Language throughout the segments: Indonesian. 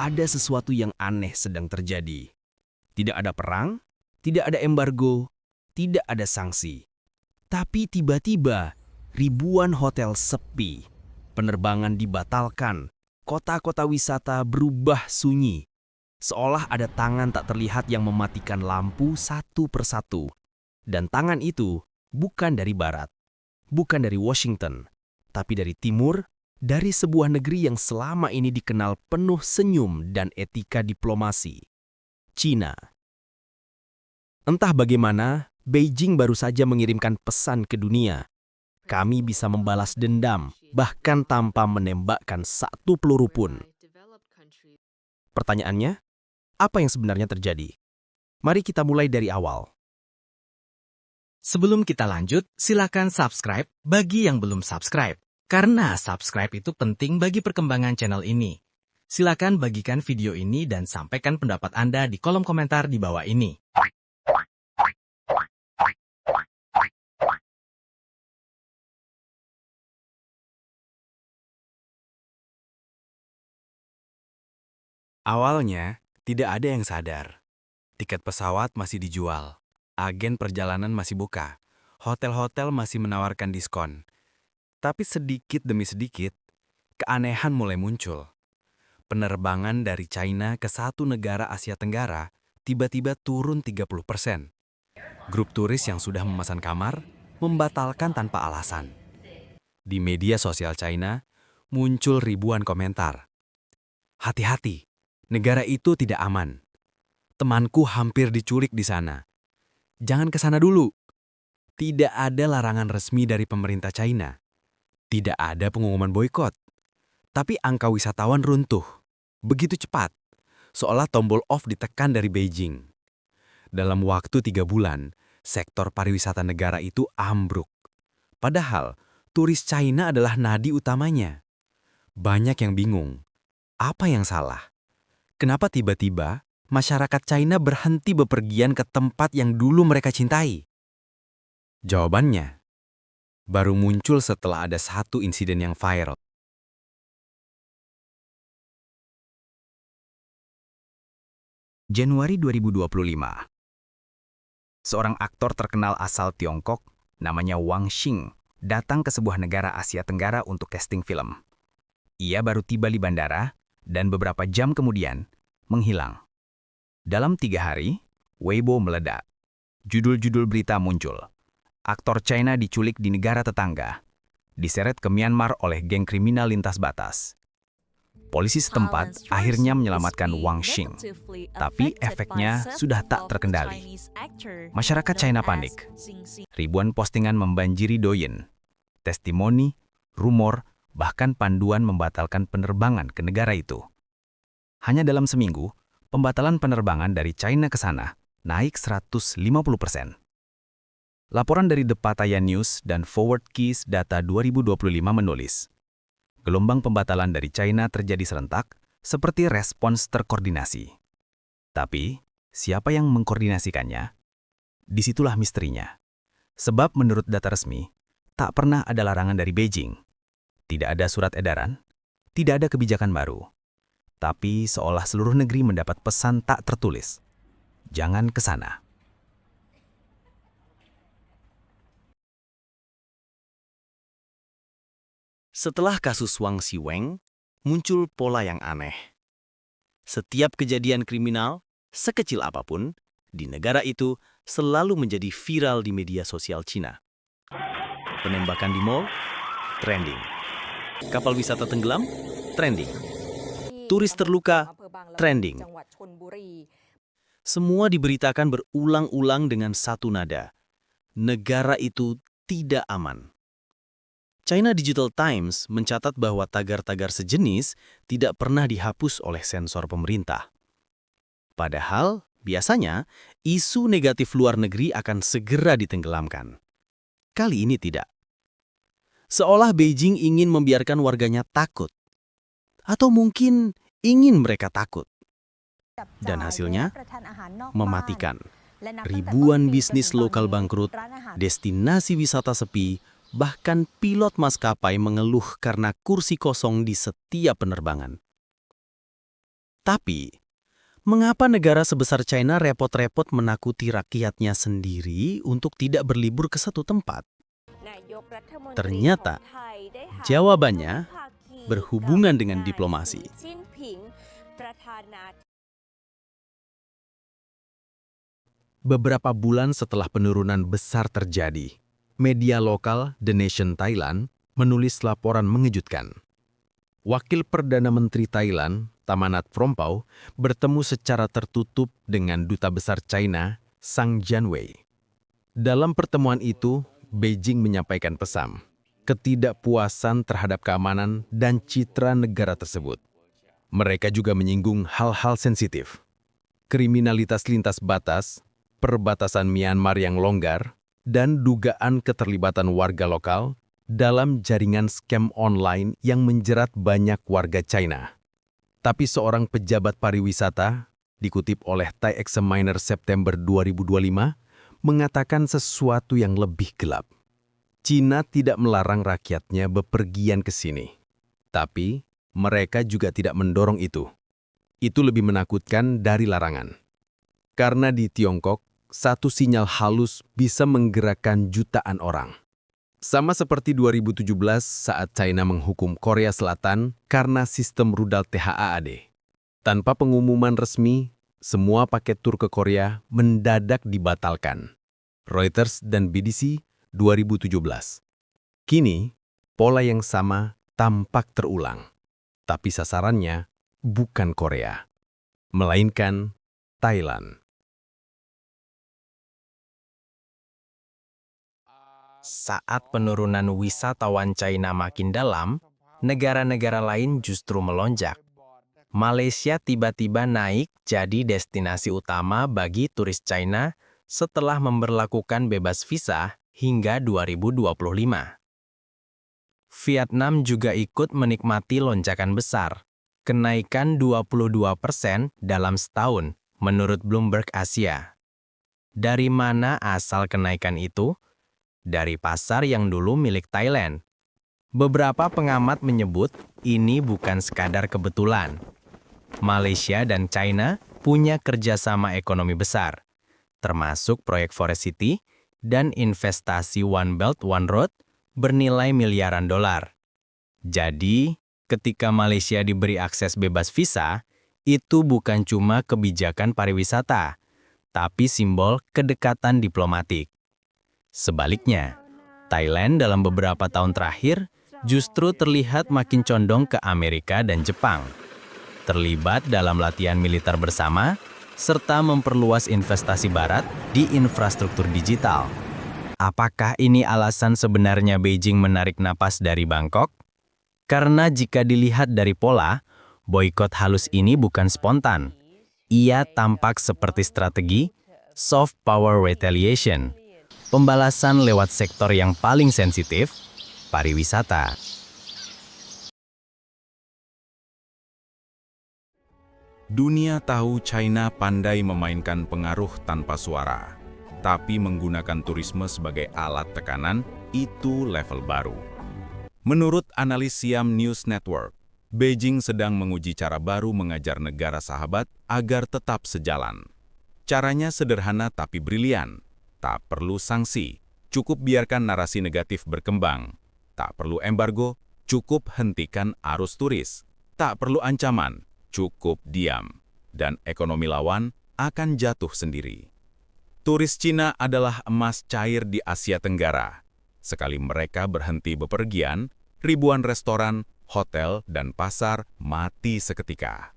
ada sesuatu yang aneh sedang terjadi. Tidak ada perang, tidak ada embargo, tidak ada sanksi. Tapi tiba-tiba, ribuan hotel sepi, penerbangan dibatalkan, kota-kota wisata berubah sunyi. Seolah ada tangan tak terlihat yang mematikan lampu satu persatu. Dan tangan itu bukan dari barat, bukan dari Washington, tapi dari timur, dari sebuah negeri yang selama ini dikenal penuh senyum dan etika diplomasi. Cina. Entah bagaimana, Beijing baru saja mengirimkan pesan ke dunia. Kami bisa membalas dendam, bahkan tanpa menembakkan satu peluru pun. Pertanyaannya, apa yang sebenarnya terjadi? Mari kita mulai dari awal. Sebelum kita lanjut, silakan subscribe bagi yang belum subscribe. Karena subscribe itu penting bagi perkembangan channel ini. Silakan bagikan video ini dan sampaikan pendapat Anda di kolom komentar di bawah ini. Awalnya, tidak ada yang sadar. Tiket pesawat masih dijual, agen perjalanan masih buka, hotel-hotel masih menawarkan diskon. Tapi sedikit demi sedikit, keanehan mulai muncul. Penerbangan dari China ke satu negara Asia Tenggara tiba-tiba turun 30%. Grup turis yang sudah memesan kamar membatalkan tanpa alasan. Di media sosial China, muncul ribuan komentar. Hati-hati, negara itu tidak aman. Temanku hampir diculik di sana. Jangan ke sana dulu. Tidak ada larangan resmi dari pemerintah China. Tidak ada pengumuman boikot. Tapi angka wisatawan runtuh. Begitu cepat. Seolah tombol off ditekan dari Beijing. Dalam waktu 3 bulan, sektor pariwisata negara itu ambruk. Padahal, turis China adalah nadi utamanya. Banyak yang bingung. Apa yang salah? Kenapa tiba-tiba masyarakat China berhenti bepergian ke tempat yang dulu mereka cintai? Jawabannya baru muncul setelah ada satu insiden yang viral. Januari 2025. Seorang aktor terkenal asal Tiongkok, namanya Wang Xing, datang ke sebuah negara Asia Tenggara untuk casting film. Ia baru tiba di bandara, dan beberapa jam kemudian, menghilang. Dalam 3 hari, Weibo meledak. Judul-judul berita muncul. Aktor China diculik di negara tetangga. Diseret ke Myanmar oleh geng kriminal lintas batas. Polisi setempat akhirnya menyelamatkan Wang Xing. Tapi efeknya sudah tak terkendali. Masyarakat China panik. Ribuan postingan membanjiri Douyin. Testimoni, rumor, bahkan panduan membatalkan penerbangan ke negara itu. Hanya dalam seminggu, pembatalan penerbangan dari China ke sana naik 150%. Laporan dari The Pattaya News dan Forward Keys Data 2025 menulis, gelombang pembatalan dari China terjadi serentak seperti respons terkoordinasi. Tapi, siapa yang mengkoordinasikannya? Disitulah misterinya. Sebab menurut data resmi, tak pernah ada larangan dari Beijing. Tidak ada surat edaran, tidak ada kebijakan baru. Tapi seolah seluruh negeri mendapat pesan tak tertulis. Jangan ke sana. Setelah kasus Wang Xiweng, muncul pola yang aneh. Setiap kejadian kriminal, sekecil apapun, di negara itu selalu menjadi viral di media sosial Cina. Penembakan di mall, trending. Kapal wisata tenggelam, trending. Turis terluka, trending. Semua diberitakan berulang-ulang dengan satu nada. Negara itu tidak aman. China Digital Times mencatat bahwa tagar-tagar sejenis tidak pernah dihapus oleh sensor pemerintah. Padahal, biasanya, isu negatif luar negeri akan segera ditenggelamkan. Kali ini tidak. Seolah Beijing ingin membiarkan warganya takut. Atau mungkin ingin mereka takut. Dan hasilnya, mematikan. Ribuan bisnis lokal bangkrut, destinasi wisata sepi, bahkan pilot maskapai mengeluh karena kursi kosong di setiap penerbangan. Tapi, mengapa negara sebesar China repot-repot menakuti rakyatnya sendiri untuk tidak berlibur ke satu tempat? Ternyata, jawabannya berhubungan dengan diplomasi. Beberapa bulan setelah penurunan besar terjadi, media lokal The Nation Thailand menulis laporan mengejutkan. Wakil Perdana Menteri Thailand, Tamanat Prompau, bertemu secara tertutup dengan Duta Besar China, Sang Janwei. Dalam pertemuan itu, Beijing menyampaikan pesan, ketidakpuasan terhadap keamanan dan citra negara tersebut. Mereka juga menyinggung hal-hal sensitif. Kriminalitas lintas batas, perbatasan Myanmar yang longgar, dan dugaan keterlibatan warga lokal dalam jaringan scam online yang menjerat banyak warga China. Tapi seorang pejabat pariwisata, dikutip oleh Thai Examiner September 2025, mengatakan sesuatu yang lebih gelap. Cina tidak melarang rakyatnya bepergian ke sini. Tapi, mereka juga tidak mendorong itu. Itu lebih menakutkan dari larangan. Karena di Tiongkok, satu sinyal halus bisa menggerakkan jutaan orang. Sama seperti 2017 saat China menghukum Korea Selatan karena sistem rudal THAAD. Tanpa pengumuman resmi, semua paket tur ke Korea mendadak dibatalkan. Reuters dan BDC 2017. Kini, pola yang sama tampak terulang. Tapi sasarannya bukan Korea, melainkan Thailand. Saat penurunan wisatawan China makin dalam, negara-negara lain justru melonjak. Malaysia tiba-tiba naik jadi destinasi utama bagi turis China setelah memberlakukan bebas visa hingga 2025. Vietnam juga ikut menikmati lonjakan besar, kenaikan 22% dalam setahun menurut Bloomberg Asia. Dari mana asal kenaikan itu? Dari pasar yang dulu milik Thailand. Beberapa pengamat menyebut ini bukan sekadar kebetulan. Malaysia dan China punya kerjasama ekonomi besar, termasuk proyek Forest City dan investasi One Belt One Road bernilai miliaran dolar. Jadi, ketika Malaysia diberi akses bebas visa, itu bukan cuma kebijakan pariwisata, tapi simbol kedekatan diplomatik. Sebaliknya, Thailand dalam beberapa tahun terakhir justru terlihat makin condong ke Amerika dan Jepang. Terlibat dalam latihan militer bersama, serta memperluas investasi barat di infrastruktur digital. Apakah ini alasan sebenarnya Beijing menarik napas dari Bangkok? Karena jika dilihat dari pola, boikot halus ini bukan spontan. Ia tampak seperti strategi soft power retaliation. Pembalasan lewat sektor yang paling sensitif, pariwisata. Dunia tahu China pandai memainkan pengaruh tanpa suara, tapi menggunakan turisme sebagai alat tekanan itu level baru. Menurut analis Siam News Network, Beijing sedang menguji cara baru mengajar negara sahabat agar tetap sejalan. Caranya sederhana tapi brilian. Tak perlu sanksi, cukup biarkan narasi negatif berkembang. Tak perlu embargo, cukup hentikan arus turis. Tak perlu ancaman, cukup diam. Dan ekonomi lawan akan jatuh sendiri. Turis Cina adalah emas cair di Asia Tenggara. Sekali mereka berhenti bepergian, ribuan restoran, hotel, dan pasar mati seketika.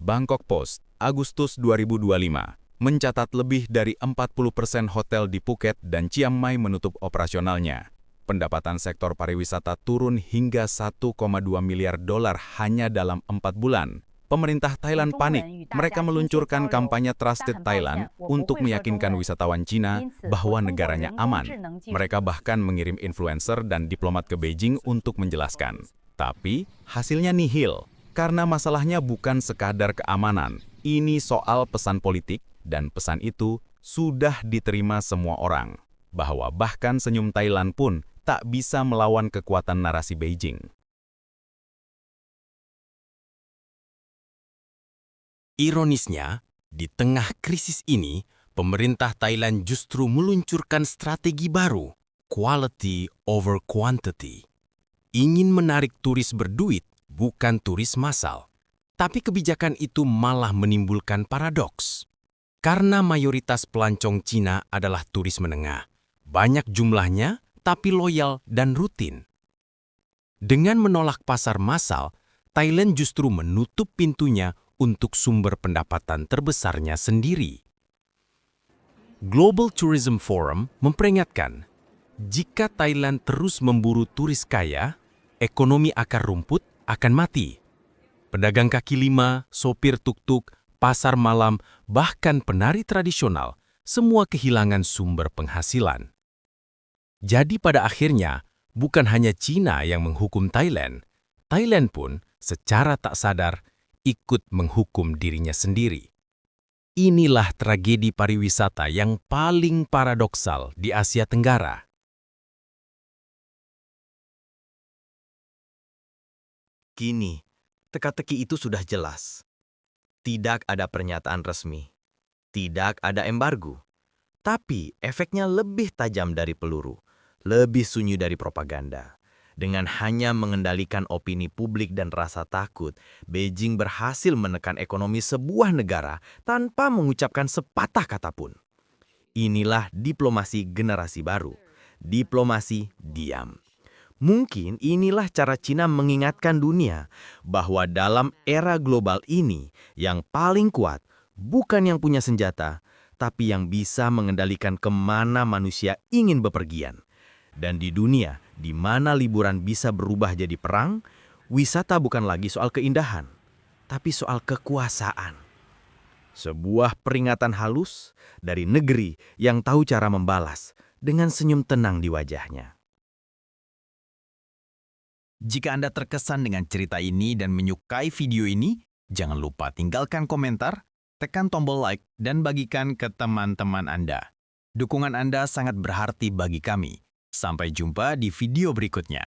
Bangkok Post, Agustus 2025. Mencatat lebih dari 40% hotel di Phuket dan Chiang Mai menutup operasionalnya. Pendapatan sektor pariwisata turun hingga 1,2 miliar dolar hanya dalam 4 bulan. Pemerintah Thailand panik. Mereka meluncurkan kampanye Trusted Thailand untuk meyakinkan wisatawan Cina bahwa negaranya aman. Mereka bahkan mengirim influencer dan diplomat ke Beijing untuk menjelaskan. Tapi hasilnya nihil, karena masalahnya bukan sekadar keamanan. Ini soal pesan politik, dan pesan itu sudah diterima semua orang, bahwa bahkan senyum Thailand pun tak bisa melawan kekuatan narasi Beijing. Ironisnya, di tengah krisis ini, pemerintah Thailand justru meluncurkan strategi baru, quality over quantity. Ingin menarik turis berduit, bukan turis massal. Tapi kebijakan itu malah menimbulkan paradoks. Karena mayoritas pelancong Cina adalah turis menengah. Banyak jumlahnya, tapi loyal dan rutin. Dengan menolak pasar massal, Thailand justru menutup pintunya untuk sumber pendapatan terbesarnya sendiri. Global Tourism Forum memperingatkan, jika Thailand terus memburu turis kaya, ekonomi akar rumput akan mati. Pedagang kaki lima, sopir tuk-tuk, pasar malam, bahkan penari tradisional, semua kehilangan sumber penghasilan. Jadi pada akhirnya, bukan hanya Cina yang menghukum Thailand, Thailand pun secara tak sadar ikut menghukum dirinya sendiri. Inilah tragedi pariwisata yang paling paradoksal di Asia Tenggara. Kini, teka-teki itu sudah jelas. Tidak ada pernyataan resmi, tidak ada embargo, tapi efeknya lebih tajam dari peluru, lebih sunyi dari propaganda. Dengan hanya mengendalikan opini publik dan rasa takut, Beijing berhasil menekan ekonomi sebuah negara tanpa mengucapkan sepatah kata pun. Inilah diplomasi generasi baru, diplomasi diam. Mungkin inilah cara Cina mengingatkan dunia bahwa dalam era global ini yang paling kuat bukan yang punya senjata, tapi yang bisa mengendalikan kemana manusia ingin bepergian. Dan di dunia di mana liburan bisa berubah jadi perang, wisata bukan lagi soal keindahan, tapi soal kekuasaan. Sebuah peringatan halus dari negeri yang tahu cara membalas dengan senyum tenang di wajahnya. Jika Anda terkesan dengan cerita ini dan menyukai video ini, jangan lupa tinggalkan komentar, tekan tombol like, dan bagikan ke teman-teman Anda. Dukungan Anda sangat berarti bagi kami. Sampai jumpa di video berikutnya.